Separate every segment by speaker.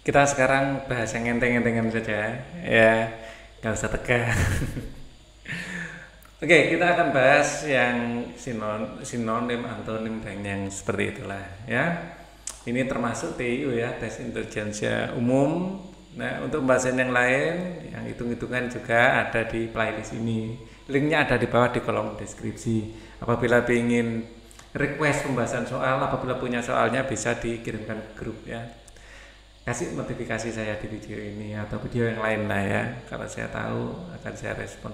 Speaker 1: Kita sekarang bahas yang enteng-entengan saja, ya, nggak usah tegang. Oke, kita akan bahas yang sinonim, antonim, dan yang seperti itulah, ya. Ini termasuk TIU ya, tes intelijensia umum. Nah, untuk pembahasan yang lain, yang hitung-hitungan juga ada di playlist ini. Linknya ada di bawah di kolom deskripsi. Apabila ingin request pembahasan soal, apabila punya soalnya bisa dikirimkan ke grup ya. Kasih notifikasi saya di video ini atau video yang lain lah ya. Kalau saya tahu akan saya respon.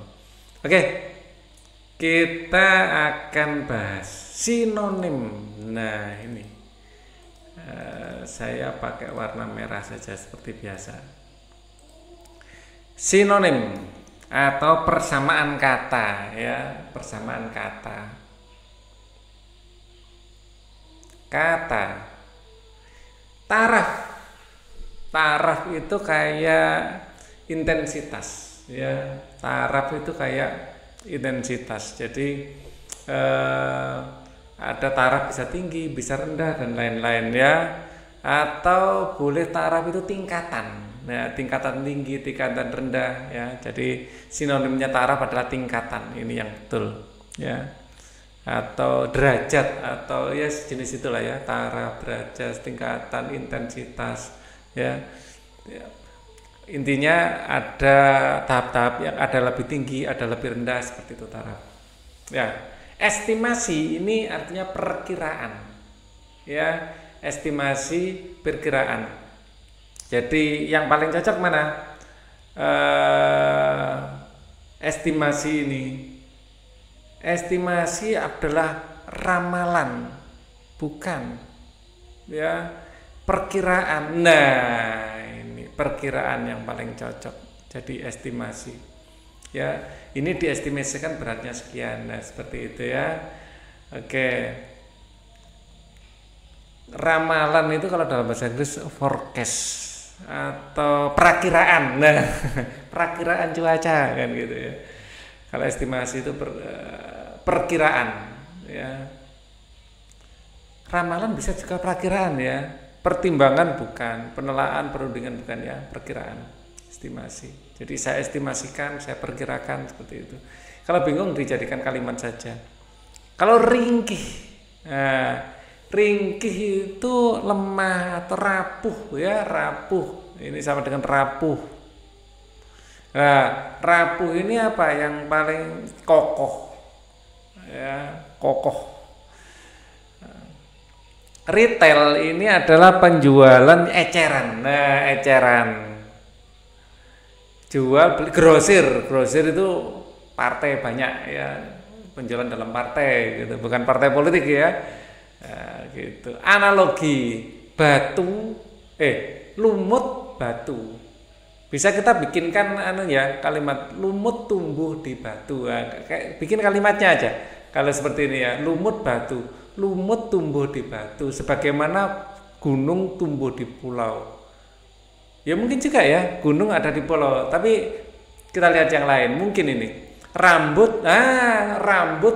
Speaker 1: Oke, kita akan bahas sinonim. Nah ini saya pakai warna merah saja seperti biasa. Sinonim atau persamaan kata ya, persamaan kata. Kata taraf. Taraf itu kayak intensitas ya. Taraf itu kayak intensitas. Jadi ada taraf bisa tinggi, bisa rendah dan lain-lain ya. Atau boleh taraf itu tingkatan. Nah, tingkatan tinggi, tingkatan rendah ya. Jadi sinonimnya taraf adalah tingkatan. Ini yang betul ya. Atau derajat atau ya sejenis itulah ya. Taraf, derajat, tingkatan, intensitas ya. Intinya ada tahap-tahap yang ada lebih tinggi, ada lebih rendah seperti itu taraf. Ya, estimasi ini artinya perkiraan. Ya, estimasi perkiraan. Jadi yang paling cocok mana? Estimasi ini. Estimasi adalah ramalan, bukan ya perkiraan. Nah, ini perkiraan yang paling cocok. Jadi estimasi. Ya, ini diestimasikan beratnya sekian. Nah, seperti itu ya. Oke. Ramalan itu kalau dalam bahasa Inggris forecast atau perakiraan. Nah, perakiraan cuaca kan gitu ya. Kalau estimasi itu perkiraan ya. Ramalan bisa juga perakiraan ya. Pertimbangan bukan, penelaan, perundingan bukan ya, perkiraan, estimasi. Jadi saya estimasikan, saya perkirakan seperti itu. Kalau bingung dijadikan kalimat saja. Kalau ringkih, nah, ringkih itu lemah atau rapuh ya, rapuh. Ini sama dengan rapuh. Nah, rapuh ini apa yang paling kokoh? Ya, kokoh. Retail ini adalah penjualan eceran. Nah, eceran. Jual beli. Grosir itu partai banyak ya. Penjualan dalam partai gitu, bukan partai politik ya. Nah, gitu. Analogi batu lumut batu. Bisa kita bikinkan kalimat lumut tumbuh di batu. Nah, bikin kalimatnya aja. Kalau seperti ini ya, lumut batu. Lumut tumbuh di batu, sebagaimana gunung tumbuh di pulau. Ya mungkin juga ya, gunung ada di pulau. Tapi kita lihat yang lain. Mungkin ini rambut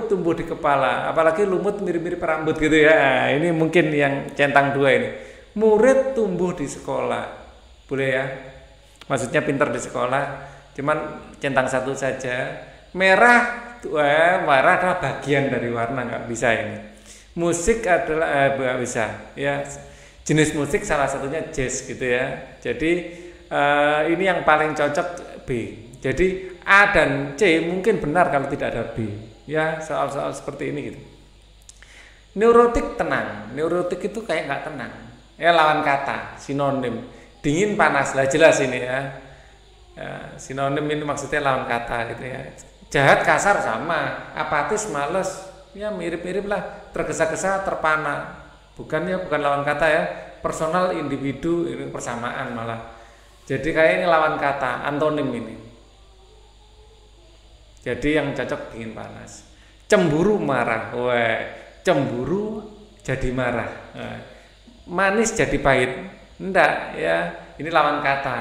Speaker 1: tumbuh di kepala. Apalagi lumut mirip-mirip rambut gitu ya. Nah, ini mungkin yang centang dua ini. Murid tumbuh di sekolah, boleh ya. Maksudnya pintar di sekolah. Cuman centang satu saja. Merah adalah bagian dari warna, nggak bisa ini. Musik adalah bisa ya, jenis musik salah satunya jazz gitu ya. Jadi ini yang paling cocok B. Jadi A dan C mungkin benar kalau tidak ada B ya, soal-soal seperti ini gitu. Neurotik tenang, neurotik itu kayak nggak tenang ya, lawan kata sinonim. Dingin panas lah, jelas ini ya. Sinonim ini maksudnya lawan kata gitu ya. Jahat kasar sama, apatis males ya, mirip-mirip lah, tergesa-gesa, terpana. Bukan lawan kata ya, personal, individu, ini persamaan malah. Jadi kayak ini lawan kata, antonim ini. Jadi yang cocok dingin panas. Cemburu marah, cemburu jadi marah. Manis jadi pahit, enggak ya, ini lawan kata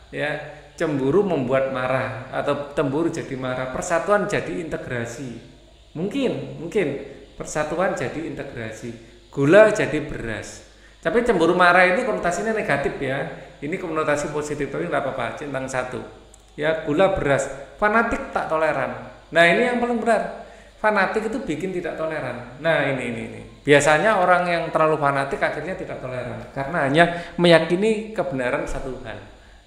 Speaker 1: ya. Cemburu membuat marah atau cemburu jadi marah. Persatuan jadi integrasi. Mungkin persatuan jadi integrasi. Gula jadi beras. Tapi cemburu marah itu konotasinya negatif ya. Ini konotasi positif, tapi nggak apa-apa, centang satu. Ya, gula beras, fanatik tak toleran. Nah ini yang paling benar. Fanatik itu bikin tidak toleran. Nah ini. Biasanya orang yang terlalu fanatik akhirnya tidak toleran karena hanya meyakini kebenaran satu hal.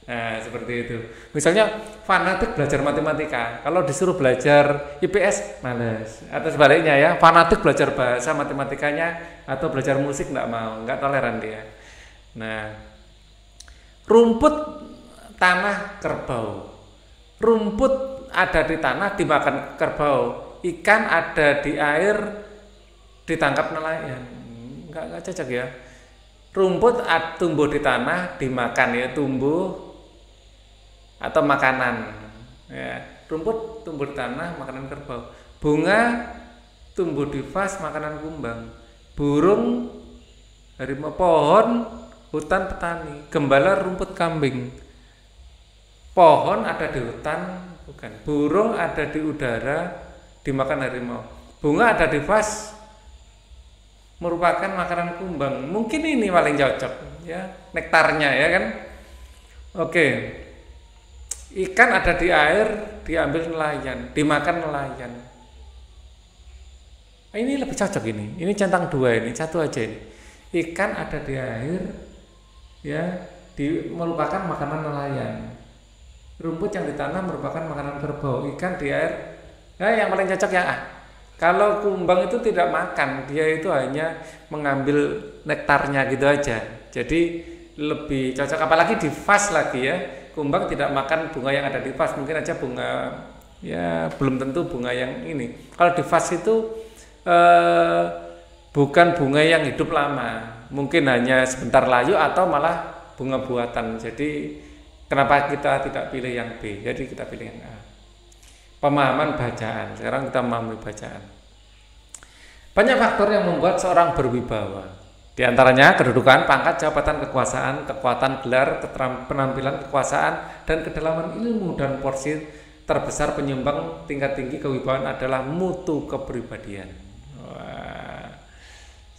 Speaker 1: Nah seperti itu. Misalnya fanatik belajar matematika, kalau disuruh belajar IPS males. Atau sebaliknya ya, fanatik belajar bahasa matematikanya atau belajar musik nggak toleran dia. Nah, rumput tanah kerbau. Rumput ada di tanah dimakan kerbau, ikan ada di air ditangkap nelayan. Enggak cocok ya. Rumput tumbuh di tanah dimakan ya, tumbuh atau makanan. Ya, rumput tumbuh di tanah makanan kerbau. Bunga tumbuh di vas makanan kumbang. Burung harimau, pohon hutan petani, gembala rumput kambing. Pohon ada di hutan, bukan. Burung ada di udara, dimakan harimau. Bunga ada di vas, merupakan makanan kumbang. Mungkin ini paling cocok, ya, nektarnya ya kan. Oke. Ikan ada di air, diambil nelayan, dimakan nelayan. Ini lebih cocok ini. Ini centang dua ini, satu aja ini. Ikan ada di air, ya, merupakan makanan nelayan. Rumput yang ditanam merupakan makanan kerbau, ikan di air. Nah, yang paling cocok yang A. Kalau kumbang itu tidak makan, dia itu hanya mengambil nektarnya gitu aja. Jadi lebih cocok, apalagi di vas lagi ya. Kumbang tidak makan bunga yang ada di vas, mungkin aja bunga, ya belum tentu bunga yang ini. Kalau di vas itu bukan bunga yang hidup lama, mungkin hanya sebentar layu atau malah bunga buatan. Jadi kenapa kita tidak pilih yang B? Jadi kita pilih yang A. Pemahaman bacaan. Sekarang kita memahami bacaan. Banyak faktor yang membuat seorang berwibawa. Di antaranya kedudukan, pangkat, jabatan, kekuasaan, kekuatan gelar, penampilan kekuasaan, dan kedalaman ilmu dan porsi terbesar penyumbang tingkat tinggi kewibawaan adalah mutu kepribadian. Wah.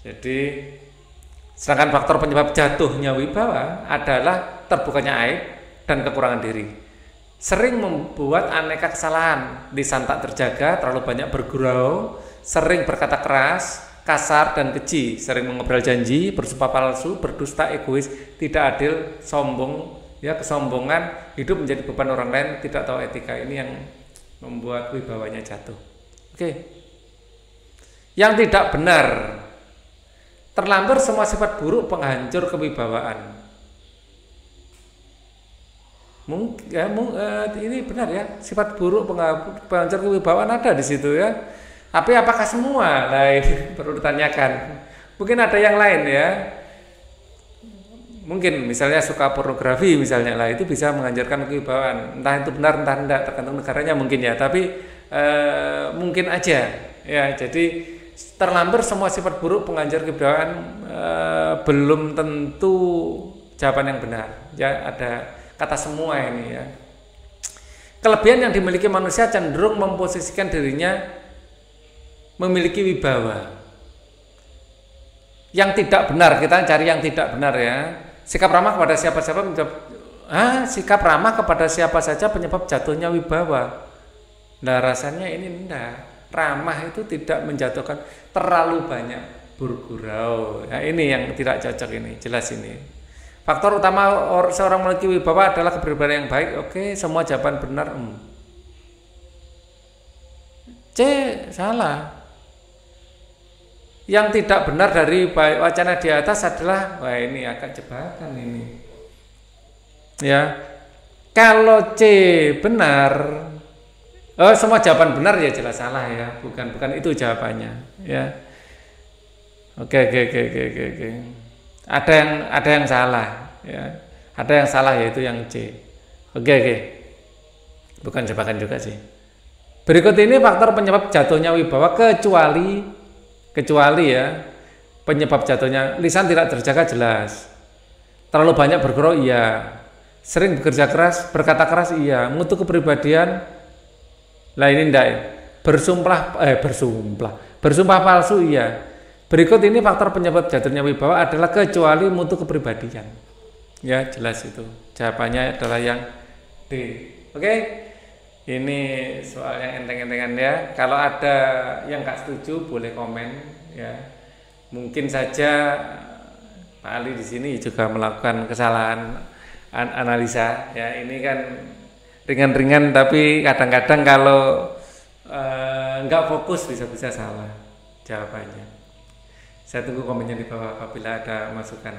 Speaker 1: Jadi sedangkan faktor penyebab jatuhnya wibawa adalah terbukanya aib dan kekurangan diri. Sering membuat aneka kesalahan, lisan tak terjaga, terlalu banyak bergurau, sering berkata keras, kasar dan keji, sering mengobrol janji, bersumpah palsu, berdusta, egois, tidak adil, sombong, ya kesombongan, hidup menjadi beban orang lain, tidak tahu etika. Ini yang membuat wibawanya jatuh. Oke. Yang tidak benar, terlanjur semua sifat buruk penghancur kewibawaan. Ini benar ya, sifat buruk penghancur kewibawaan ada di situ ya. Tapi apakah semua? Nah ini perlu ditanyakan. Mungkin ada yang lain ya. Mungkin misalnya suka pornografi misalnya lah, itu bisa menghancurkan kewibawaan. Entah itu benar entah tidak, tergantung negaranya mungkin ya. Tapi mungkin aja ya. Jadi terlanjur semua sifat buruk penghancur kewibawaan belum tentu jawaban yang benar. Ya ada kata semua ini ya. Kelebihan yang dimiliki manusia cenderung memposisikan dirinya memiliki wibawa. Yang tidak benar, kita cari yang tidak benar ya. Sikap ramah kepada siapa-siapa sikap ramah kepada siapa saja penyebab jatuhnya wibawa. Nah rasanya ini enggak. Ramah itu tidak menjatuhkan, terlalu banyak bergurau. Nah ini yang tidak cocok ini, jelas ini. Faktor utama seorang memiliki wibawa adalah kepribadian yang baik. Oke, semua jawaban benar. C, salah. Yang tidak benar dari wacana di atas adalah, wah ini agak jebakan ini. Ya, kalau C benar, semua jawaban benar ya jelas salah ya, bukan itu jawabannya. Ya, oke. Ada yang salah, ya. Ada yang salah yaitu yang C. Oke. Bukan jebakan juga sih. Berikut ini faktor penyebab jatuhnya wibawa kecuali ya penyebab jatuhnya lisan tidak terjaga jelas. Terlalu banyak bergurau iya. Sering bekerja keras, berkata keras iya. Mutu kepribadian lah ini enggak. Bersumpah palsu iya. Berikut ini faktor penyebab jatuhnya wibawa adalah kecuali mutu kepribadian. Ya, jelas itu. Jawabannya adalah yang D. Oke. Ini soalnya enteng-entengan ya. Kalau ada yang nggak setuju boleh komen ya. Mungkin saja Pak Ali di sini juga melakukan kesalahan analisa ya. Ini kan ringan-ringan tapi kadang-kadang kalau nggak fokus bisa-bisa salah jawabannya. Saya tunggu komennya di bawah apabila ada masukan.